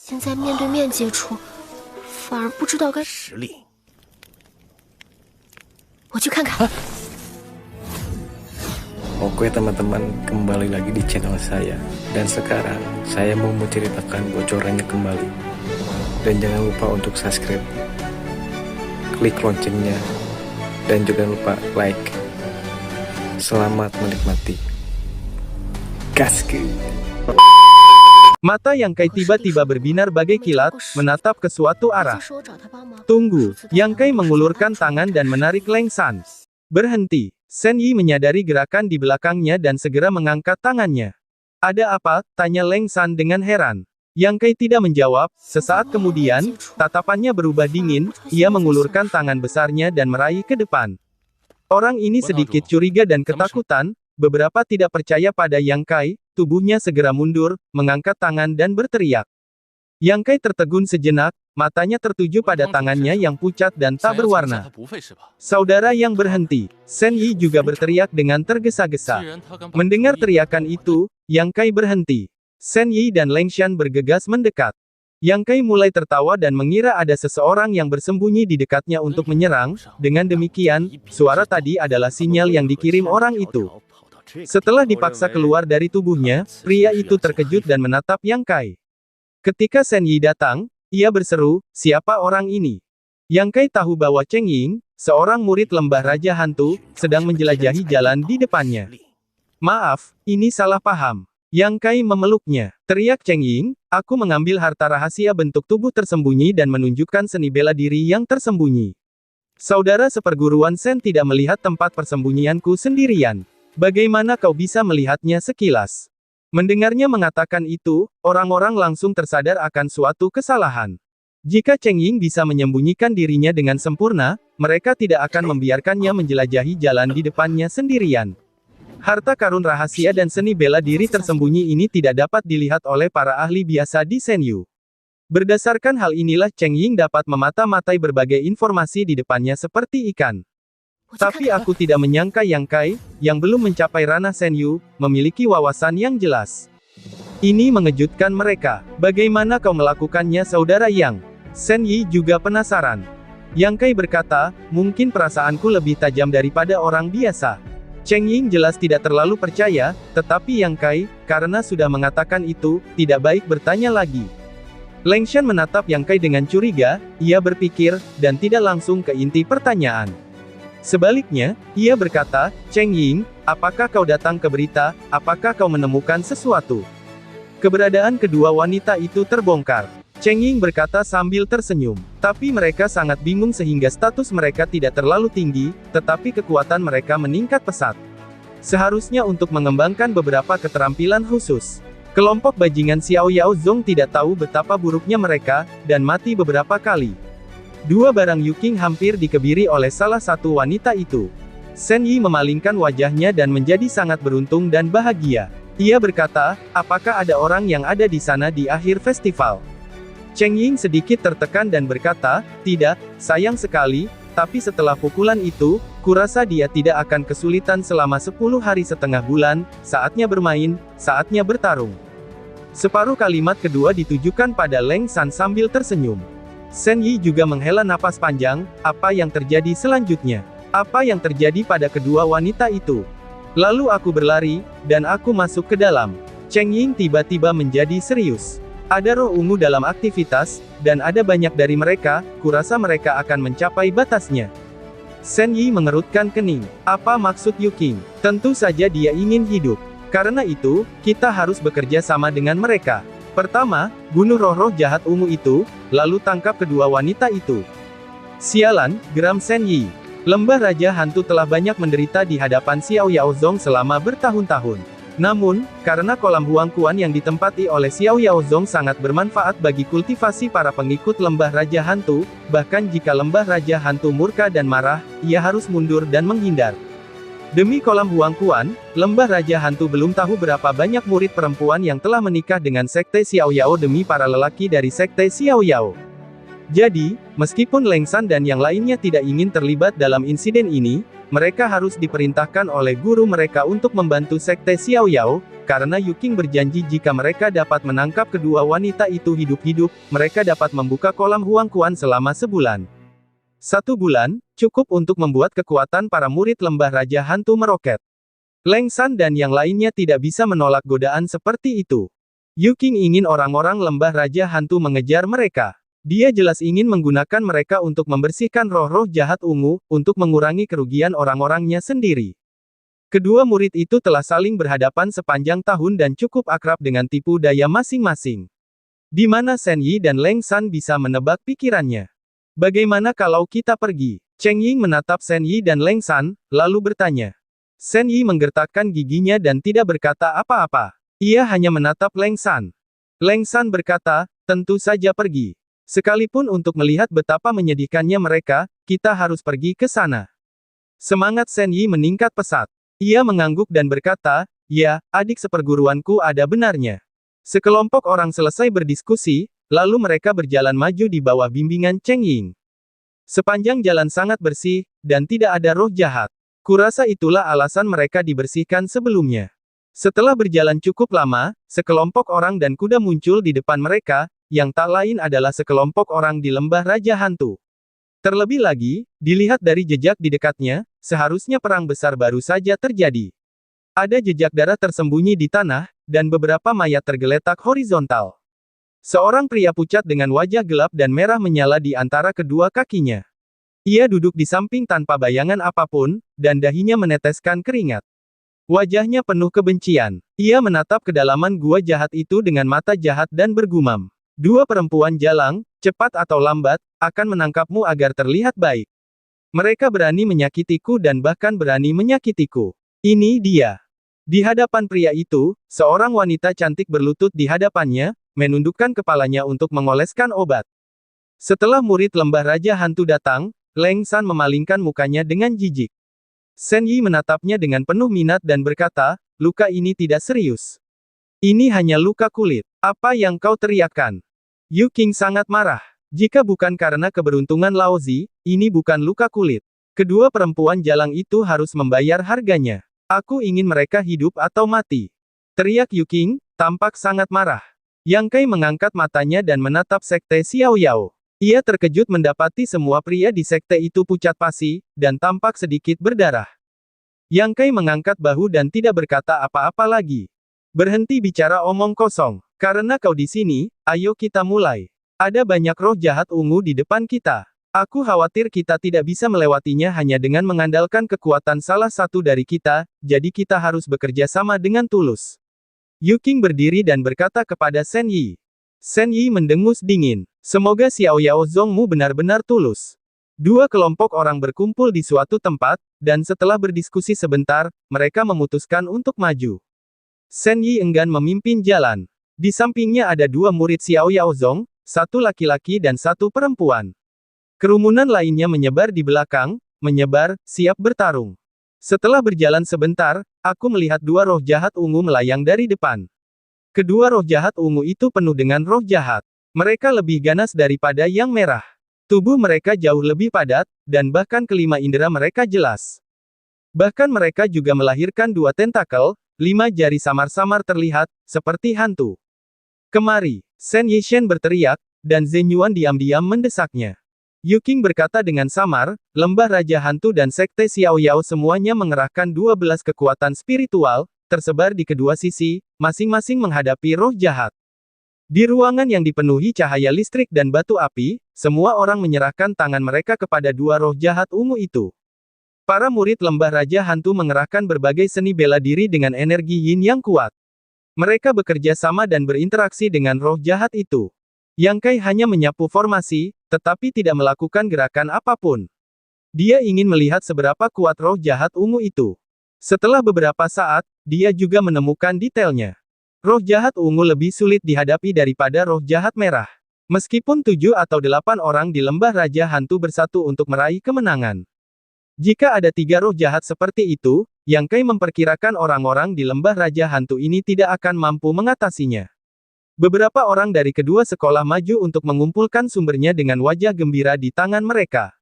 现在面对面接触，反而不知道该……实力。我去看看。Oke teman-teman, kembali lagi di channel saya. Dan sekarang saya mau menceritakan bocorannya kembali. Dan jangan lupa untuk subscribe, klik loncengnya, dan juga lupa like. Selamat menikmati. Gaskeun. Mata Yang Kai tiba-tiba berbinar bagai kilat, menatap ke suatu arah. Tunggu, Yang Kai mengulurkan tangan dan menarik Leng San. Berhenti. Sen Yi menyadari gerakan di belakangnya dan segera mengangkat tangannya. Ada apa? Tanya Leng San dengan heran. Yang Kai tidak menjawab, sesaat kemudian, tatapannya berubah dingin, ia mengulurkan tangan besarnya dan meraih ke depan. Orang ini sedikit curiga dan ketakutan, beberapa tidak percaya pada Yang Kai, tubuhnya segera mundur, mengangkat tangan dan berteriak. Yang Kai tertegun sejenak, matanya tertuju pada tangannya yang pucat dan tak berwarna. Saudara yang berhenti, Sen Yi juga berteriak dengan tergesa-gesa. Mendengar teriakan itu, Yang Kai berhenti. Sen Yi dan Leng Shan bergegas mendekat. Yang Kai mulai tertawa dan mengira ada seseorang yang bersembunyi di dekatnya untuk menyerang. Dengan demikian, suara tadi adalah sinyal yang dikirim orang itu. Setelah dipaksa keluar dari tubuhnya, pria itu terkejut dan menatap Yang Kai. Ketika Sen Yi datang, ia berseru, "Siapa orang ini?" Yang Kai tahu bahwa Cheng Ying, seorang murid lembah Raja Hantu, sedang menjelajahi jalan di depannya. "Maaf, ini salah paham." Yang Kai memeluknya. Teriak Cheng Ying, "Aku mengambil harta rahasia bentuk tubuh tersembunyi dan menunjukkan seni bela diri yang tersembunyi. Saudara seperguruan Sen tidak melihat tempat persembunyianku sendirian. Bagaimana kau bisa melihatnya sekilas?" Mendengarnya mengatakan itu, orang-orang langsung tersadar akan suatu kesalahan. Jika Cheng Ying bisa menyembunyikan dirinya dengan sempurna, mereka tidak akan membiarkannya menjelajahi jalan di depannya sendirian. Harta karun rahasia dan seni bela diri tersembunyi ini tidak dapat dilihat oleh para ahli biasa di Senyu. Berdasarkan hal inilah Cheng Ying dapat memata-matai berbagai informasi di depannya seperti ikan. Tapi aku tidak menyangka Yang Kai, yang belum mencapai ranah Senyu, memiliki wawasan yang jelas. Ini mengejutkan mereka. Bagaimana kau melakukannya saudara Yang? Sen Yi juga penasaran. Yang Kai berkata, "Mungkin perasaanku lebih tajam daripada orang biasa." Cheng Ying jelas tidak terlalu percaya, tetapi Yang Kai, karena sudah mengatakan itu, tidak baik bertanya lagi. Leng Shan menatap Yang Kai dengan curiga, ia berpikir, dan tidak langsung ke inti pertanyaan. Sebaliknya, ia berkata, "Cheng Ying, apakah kau datang ke berita, apakah kau menemukan sesuatu?" Keberadaan kedua wanita itu terbongkar. Cheng Ying berkata sambil tersenyum. Tapi mereka sangat bingung sehingga status mereka tidak terlalu tinggi, tetapi kekuatan mereka meningkat pesat. Seharusnya untuk mengembangkan beberapa keterampilan khusus. Kelompok bajingan Xiao Yao Zong tidak tahu betapa buruknya mereka, dan mati beberapa kali. Dua barang Yuking hampir dikebiri oleh salah satu wanita itu. Sen Yi memalingkan wajahnya dan menjadi sangat beruntung dan bahagia. Ia berkata, "Apakah ada orang yang ada di sana di akhir festival?" Cheng Ying sedikit tertekan dan berkata, "Tidak, sayang sekali, tapi setelah pukulan itu, kurasa dia tidak akan kesulitan selama 10 hari setengah bulan, saatnya bermain, saatnya bertarung." Separuh kalimat kedua ditujukan pada Leng San sambil tersenyum. Sen Yi juga menghela napas panjang, apa yang terjadi selanjutnya? Apa yang terjadi pada kedua wanita itu? Lalu aku berlari, dan aku masuk ke dalam. Cheng Ying tiba-tiba menjadi serius. Ada roh ungu dalam aktivitas, dan ada banyak dari mereka, kurasa mereka akan mencapai batasnya. Sen Yi mengerutkan kening. Apa maksud Yuking? Tentu saja dia ingin hidup. Karena itu, kita harus bekerja sama dengan mereka. Pertama, bunuh roh-roh jahat ungu itu, lalu tangkap kedua wanita itu. Sialan, geram Sen Yi. Lembah Raja Hantu telah banyak menderita di hadapan Xiao Yao Zong selama bertahun-tahun. Namun, karena kolam Huangquan yang ditempati oleh Xiao Yao Zong sangat bermanfaat bagi kultivasi para pengikut Lembah Raja Hantu, bahkan jika Lembah Raja Hantu murka dan marah, ia harus mundur dan menghindar. Demi kolam Huangquan, Lembah Raja Hantu belum tahu berapa banyak murid perempuan yang telah menikah dengan Sekte Xiao Yao demi para lelaki dari Sekte Xiao Yao. Jadi, meskipun Leng San dan yang lainnya tidak ingin terlibat dalam insiden ini, mereka harus diperintahkan oleh guru mereka untuk membantu sekte Xiao Yao, karena Yuking berjanji jika mereka dapat menangkap kedua wanita itu hidup-hidup, mereka dapat membuka kolam Huang Quan selama sebulan. 1 bulan, cukup untuk membuat kekuatan para murid lembah Raja Hantu meroket. Leng San dan yang lainnya tidak bisa menolak godaan seperti itu. Yuking ingin orang-orang lembah Raja Hantu mengejar mereka. Dia jelas ingin menggunakan mereka untuk membersihkan roh-roh jahat ungu, untuk mengurangi kerugian orang-orangnya sendiri. Kedua murid itu telah saling berhadapan sepanjang tahun dan cukup akrab dengan tipu daya masing-masing. Di mana Shen Yi dan Leng San bisa menebak pikirannya. Bagaimana kalau kita pergi? Cheng Ying menatap Shen Yi dan Leng San, lalu bertanya. Shen Yi menggertakkan giginya dan tidak berkata apa-apa. Ia hanya menatap Leng San. Leng San berkata, tentu saja pergi. Sekalipun untuk melihat betapa menyedihkannya mereka, kita harus pergi ke sana. Semangat Shen Yi meningkat pesat. Ia mengangguk dan berkata, ya, adik seperguruanku ada benarnya. Sekelompok orang selesai berdiskusi, lalu mereka berjalan maju di bawah bimbingan Cheng Ying. Sepanjang jalan sangat bersih, dan tidak ada roh jahat. Kurasa itulah alasan mereka dibersihkan sebelumnya. Setelah berjalan cukup lama, sekelompok orang dan kuda muncul di depan mereka, yang tak lain adalah sekelompok orang di lembah Raja Hantu. Terlebih lagi, dilihat dari jejak di dekatnya, seharusnya perang besar baru saja terjadi. Ada jejak darah tersembunyi di tanah, dan beberapa mayat tergeletak horizontal. Seorang pria pucat dengan wajah gelap dan merah menyala di antara kedua kakinya. Ia duduk di samping tanpa bayangan apapun, dan dahinya meneteskan keringat. Wajahnya penuh kebencian. Ia menatap kedalaman gua jahat itu dengan mata jahat dan bergumam. 2 perempuan jalang, cepat atau lambat, akan menangkapmu agar terlihat baik. Mereka berani menyakitiku dan bahkan berani menyakitiku. Ini dia. Di hadapan pria itu, seorang wanita cantik berlutut di hadapannya, menundukkan kepalanya untuk mengoleskan obat. Setelah murid lembah Raja Hantu datang, Leng San memalingkan mukanya dengan jijik. Shen Yi menatapnya dengan penuh minat dan berkata, luka ini tidak serius. Ini hanya luka kulit. Apa yang kau teriakkan? Yuking sangat marah. Jika bukan karena keberuntungan Laozi, ini bukan luka kulit. Kedua perempuan jalang itu harus membayar harganya. Aku ingin mereka hidup atau mati. Teriak Yuking, tampak sangat marah. Yang Kai mengangkat matanya dan menatap sekte Xiao Yao. Ia terkejut mendapati semua pria di sekte itu pucat pasi, dan tampak sedikit berdarah. Yang Kai mengangkat bahu dan tidak berkata apa-apa lagi. Berhenti bicara omong kosong. Karena kau di sini, ayo kita mulai. Ada banyak roh jahat ungu di depan kita. Aku khawatir kita tidak bisa melewatinya hanya dengan mengandalkan kekuatan salah satu dari kita, jadi kita harus bekerja sama dengan tulus. Yuking berdiri dan berkata kepada Shen Yi. Shen Yi mendengus dingin. Semoga Xiao Yao Zongmu benar-benar tulus. 2 kelompok orang berkumpul di suatu tempat, dan setelah berdiskusi sebentar, mereka memutuskan untuk maju. Shen Yi enggan memimpin jalan. Di sampingnya ada 2 murid Xiao Yao Zong, 1 laki-laki dan 1 perempuan. Kerumunan lainnya menyebar di belakang, siap bertarung. Setelah berjalan sebentar, aku melihat 2 roh jahat ungu melayang dari depan. Kedua roh jahat ungu itu penuh dengan roh jahat. Mereka lebih ganas daripada yang merah. Tubuh mereka jauh lebih padat, dan bahkan kelima indera mereka jelas. Bahkan mereka juga melahirkan 2 tentakel, 5 jari samar-samar terlihat, seperti hantu. Kemari, Shen Yishen berteriak, dan Zhen Yuan diam-diam mendesaknya. Yuking berkata dengan samar, lembah Raja Hantu dan Sekte Xiao Yao semuanya mengerahkan 12 kekuatan spiritual, tersebar di kedua sisi, masing-masing menghadapi roh jahat. Di ruangan yang dipenuhi cahaya listrik dan batu api, semua orang menyerahkan tangan mereka kepada 2 roh jahat ungu itu. Para murid lembah Raja Hantu mengerahkan berbagai seni bela diri dengan energi yin yang kuat. Mereka bekerja sama dan berinteraksi dengan roh jahat itu. Yang Kai hanya menyapu formasi, tetapi tidak melakukan gerakan apapun. Dia ingin melihat seberapa kuat roh jahat ungu itu. Setelah beberapa saat, dia juga menemukan detailnya. Roh jahat ungu lebih sulit dihadapi daripada roh jahat merah. Meskipun 7 atau 8 orang di lembah Raja Hantu bersatu untuk meraih kemenangan. Jika ada 3 roh jahat seperti itu, Yang Kai memperkirakan orang-orang di lembah Raja Hantu ini tidak akan mampu mengatasinya. Beberapa orang dari kedua sekolah maju untuk mengumpulkan sumbernya dengan wajah gembira di tangan mereka.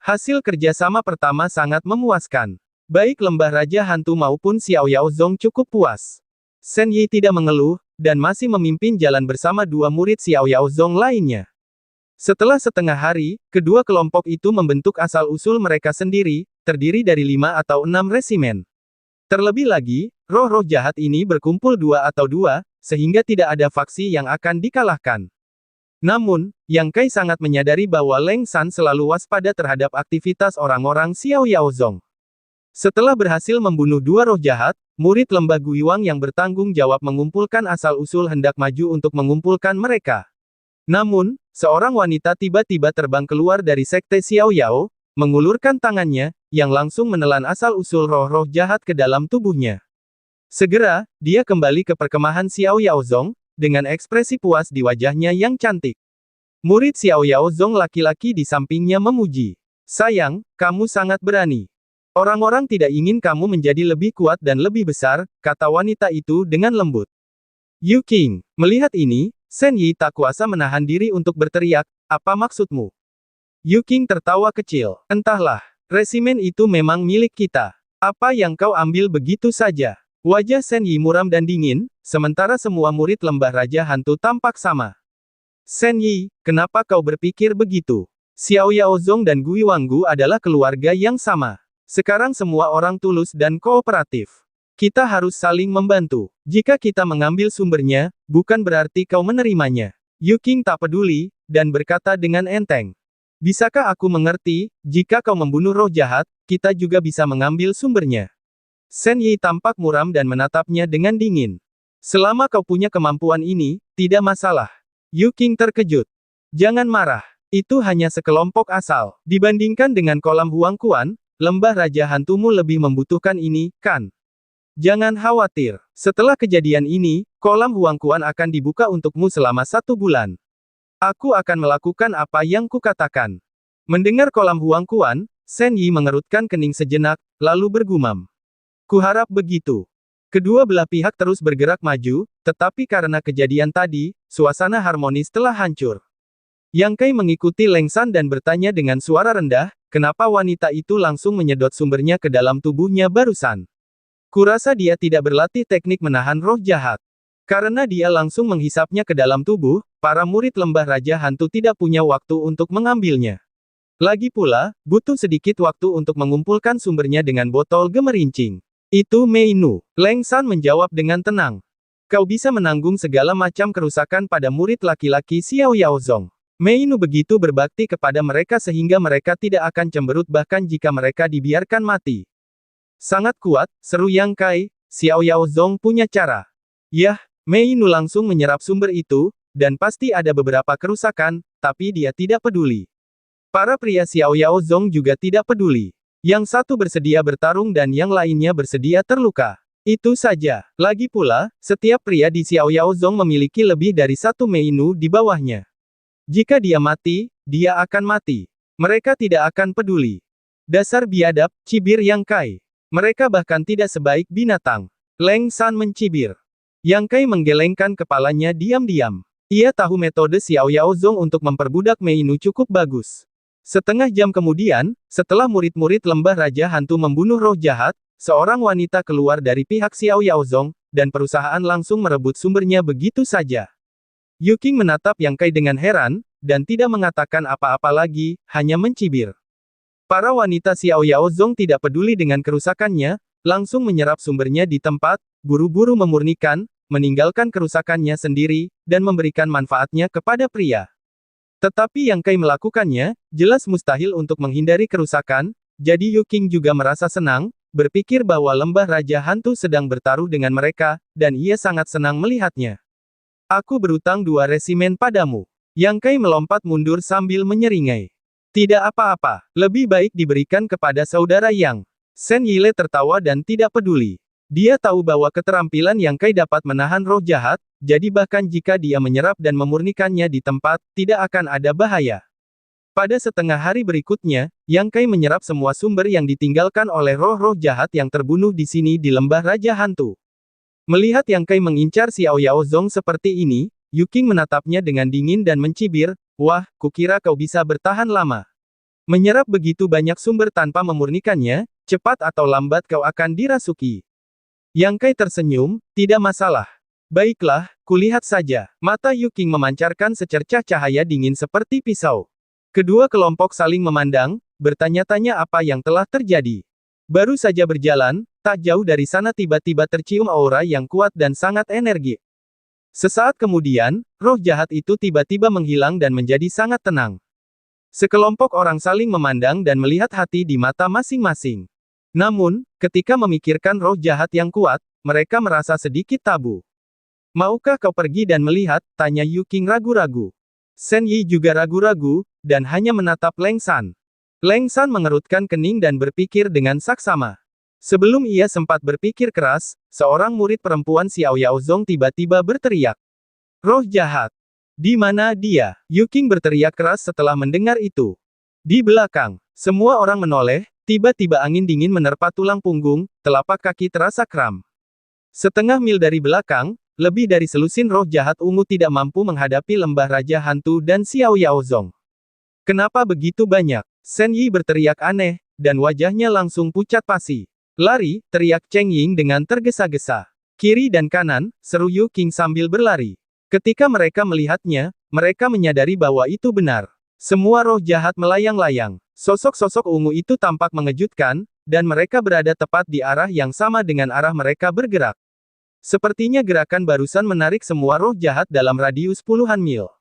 Hasil kerjasama pertama sangat memuaskan. Baik lembah raja hantu maupun Xiao Yaozong cukup puas. Shen Yi tidak mengeluh, dan masih memimpin jalan bersama dua murid Xiao Yaozong lainnya. Setelah setengah hari, kedua kelompok itu membentuk asal-usul mereka sendiri, terdiri dari 5 atau 6 resimen. Terlebih lagi, roh-roh jahat ini berkumpul 2 atau 2, sehingga tidak ada faksi yang akan dikalahkan. Namun, Yang Kai sangat menyadari bahwa Leng San selalu waspada terhadap aktivitas orang-orang Xiao Yaozong. Setelah berhasil membunuh 2 roh jahat, murid lembah Guiwang yang bertanggung jawab mengumpulkan asal-usul hendak maju untuk mengumpulkan mereka. Namun, seorang wanita tiba-tiba terbang keluar dari sekte Xiao Yao, mengulurkan tangannya, yang langsung menelan asal-usul roh-roh jahat ke dalam tubuhnya. Segera, dia kembali ke perkemahan Xiao Yaozong, dengan ekspresi puas di wajahnya yang cantik. Murid Xiao Yaozong laki-laki di sampingnya memuji. Sayang, kamu sangat berani. Orang-orang tidak ingin kamu menjadi lebih kuat dan lebih besar, kata wanita itu dengan lembut. Yu Qing, melihat ini, Shen Yi tak kuasa menahan diri untuk berteriak, apa maksudmu? Yu Qing tertawa kecil. Entahlah, resimen itu memang milik kita. Apa yang kau ambil begitu saja? Wajah Shen Yi muram dan dingin, sementara semua murid lembah raja hantu tampak sama. Shen Yi, kenapa kau berpikir begitu? Xiao Yaozong dan Gui Wanggu adalah keluarga yang sama. Sekarang semua orang tulus dan kooperatif. Kita harus saling membantu. Jika kita mengambil sumbernya, bukan berarti kau menerimanya. Yu Qing tak peduli, dan berkata dengan enteng. Bisakah aku mengerti, jika kau membunuh roh jahat, kita juga bisa mengambil sumbernya? Shen Yi tampak muram dan menatapnya dengan dingin. Selama kau punya kemampuan ini, tidak masalah. Yu Qing terkejut. Jangan marah. Itu hanya sekelompok asal. Dibandingkan dengan kolam Huangquan, lembah raja hantumu lebih membutuhkan ini, kan? Jangan khawatir. Setelah kejadian ini, kolam Huangquan akan dibuka untukmu selama 1 bulan. Aku akan melakukan apa yang kukatakan. Mendengar kolam Huangquan, Shen Yi mengerutkan kening sejenak, lalu bergumam. Kuharap begitu. Kedua belah pihak terus bergerak maju, tetapi karena kejadian tadi, suasana harmonis telah hancur. Yang Kai mengikuti Leng San dan bertanya dengan suara rendah, kenapa wanita itu langsung menyedot sumbernya ke dalam tubuhnya barusan. Kurasa dia tidak berlatih teknik menahan roh jahat. Karena dia langsung menghisapnya ke dalam tubuh, para murid lembah raja hantu tidak punya waktu untuk mengambilnya. Lagi pula, butuh sedikit waktu untuk mengumpulkan sumbernya dengan botol gemerincing. Itu Mei Nu. Leng San menjawab dengan tenang. Kau bisa menanggung segala macam kerusakan pada murid laki-laki Xiao Yaozong. Mei Nu begitu berbakti kepada mereka sehingga mereka tidak akan cemberut bahkan jika mereka dibiarkan mati. Sangat kuat, seru Yang Kai, Xiao Yaozong punya cara. Yah, Mei Nu langsung menyerap sumber itu, dan pasti ada beberapa kerusakan, tapi dia tidak peduli. Para pria Xiao Yaozong juga tidak peduli. Yang satu bersedia bertarung dan yang lainnya bersedia terluka. Itu saja. Lagi pula, setiap pria di Xiao Yaozong memiliki lebih dari 1 Mei Nu di bawahnya. Jika dia mati, dia akan mati. Mereka tidak akan peduli. Dasar biadab, cibir Yang Kai. Mereka bahkan tidak sebaik binatang. Leng San mencibir. Yang Kai menggelengkan kepalanya diam-diam. Ia tahu metode Xiao Yaozong untuk memperbudak Mei Nu cukup bagus. Setengah jam kemudian, setelah murid-murid lembah raja hantu membunuh roh jahat, seorang wanita keluar dari pihak Xiao Yaozong, dan perusahaan langsung merebut sumbernya begitu saja. Yu Qing menatap Yang Kai dengan heran, dan tidak mengatakan apa-apa lagi, hanya mencibir. Para wanita Xiao Yaozong tidak peduli dengan kerusakannya, langsung menyerap sumbernya di tempat, buru-buru memurnikan, meninggalkan kerusakannya sendiri, dan memberikan manfaatnya kepada pria. Tetapi Yang Kai melakukannya, jelas mustahil untuk menghindari kerusakan, jadi Yu Qing juga merasa senang, berpikir bahwa lembah raja hantu sedang bertaruh dengan mereka, dan ia sangat senang melihatnya. Aku berutang 2 resimen padamu. Yang Kai melompat mundur sambil menyeringai. Tidak apa-apa, lebih baik diberikan kepada saudara Yang. Shen Yile tertawa dan tidak peduli. Dia tahu bahwa keterampilan Yang Kai dapat menahan roh jahat, jadi bahkan jika dia menyerap dan memurnikannya di tempat, tidak akan ada bahaya. Pada setengah hari berikutnya, Yang Kai menyerap semua sumber yang ditinggalkan oleh roh-roh jahat yang terbunuh di sini di lembah raja hantu. Melihat Yang Kai mengincar Xiao Yaozong seperti ini, Yu Qing menatapnya dengan dingin dan mencibir, wah, kukira kau bisa bertahan lama. Menyerap begitu banyak sumber tanpa memurnikannya, cepat atau lambat kau akan dirasuki. Yang Kai tersenyum, tidak masalah. Baiklah, kulihat saja. Mata Yu Qing memancarkan secercah cahaya dingin seperti pisau. Kedua kelompok saling memandang, bertanya-tanya apa yang telah terjadi. Baru saja berjalan, tak jauh dari sana tiba-tiba tercium aura yang kuat dan sangat energik. Sesaat kemudian, roh jahat itu tiba-tiba menghilang dan menjadi sangat tenang. Sekelompok orang saling memandang dan melihat hati di mata masing-masing. Namun, ketika memikirkan roh jahat yang kuat, mereka merasa sedikit tabu. Maukah kau pergi dan melihat? Tanya Yu Qing ragu-ragu. Shen Yi juga ragu-ragu, dan hanya menatap Leng San. Leng San mengerutkan kening dan berpikir dengan saksama. Sebelum ia sempat berpikir keras, seorang murid perempuan Xiao Yaozong tiba-tiba berteriak. Roh jahat! Di mana dia? Yu Qing berteriak keras setelah mendengar itu. Di belakang, semua orang menoleh, tiba-tiba angin dingin menerpa tulang punggung, telapak kaki terasa kram. Setengah mil dari belakang, lebih dari selusin roh jahat ungu tidak mampu menghadapi lembah Raja Hantu dan Xiao Yaozong. Kenapa begitu banyak? Shen Yi berteriak aneh, dan wajahnya langsung pucat pasi. Lari, teriak Cheng Ying dengan tergesa-gesa. Kiri dan kanan, seru Yu Qing sambil berlari. Ketika mereka melihatnya, mereka menyadari bahwa itu benar. Semua roh jahat melayang-layang. Sosok-sosok ungu itu tampak mengejutkan, dan mereka berada tepat di arah yang sama dengan arah mereka bergerak. Sepertinya gerakan barusan menarik semua roh jahat dalam radius puluhan mil.